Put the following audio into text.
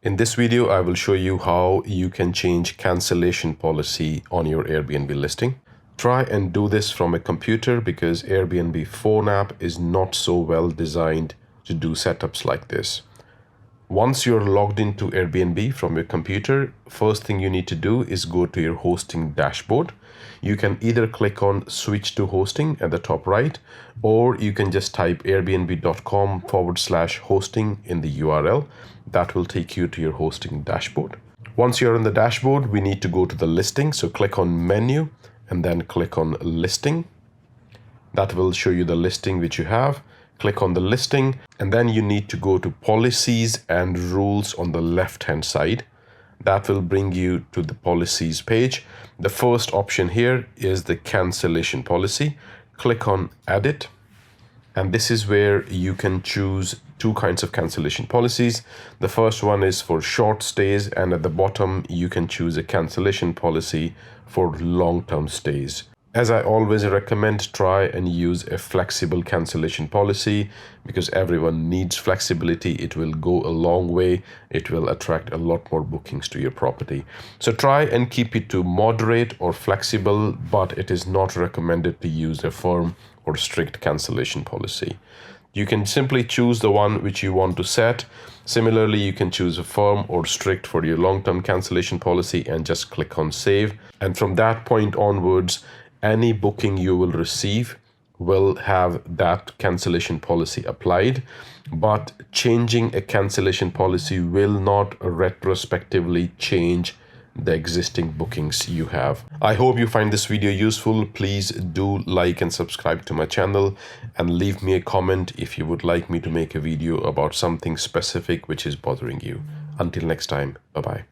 In this video, I will show you how you can change cancellation policy on your Airbnb listing. Try and do this from a computer because Airbnb phone app is not so well designed to do setups like this. Once you're logged into Airbnb from your computer, first thing you need to do is go to your hosting dashboard. You can either click on switch to hosting at the top right, or you can just type airbnb.com/hosting in the URL. That will take you to your hosting dashboard. Once you're in the dashboard, we need to go to the listing. So click on menu and then click on listing. That will show you the listing which you have. Click on the listing, and then you need to go to policies and rules on the left hand side. That will bring you to the policies page. The first option here is the cancellation policy. Click on edit, and this is where you can choose two kinds of cancellation policies. The first one is for short stays, and at the bottom you can choose a cancellation policy for long-term stays. As I always recommend, try and use a flexible cancellation policy because everyone needs flexibility. It will go a long way. It will attract a lot more bookings to your property. So try and keep it to moderate or flexible, but it is not recommended to use a firm or strict cancellation policy. You can simply choose the one which you want to set. Similarly, you can choose a firm or strict for your long-term cancellation policy and just click on save. And from that point onwards, any booking you will receive will have that cancellation policy applied, but changing a cancellation policy will not retrospectively change the existing bookings you have. I hope you find this video useful. Please do like and subscribe to my channel and leave me a comment if you would like me to make a video about something specific which is bothering you. Until next time, bye-bye.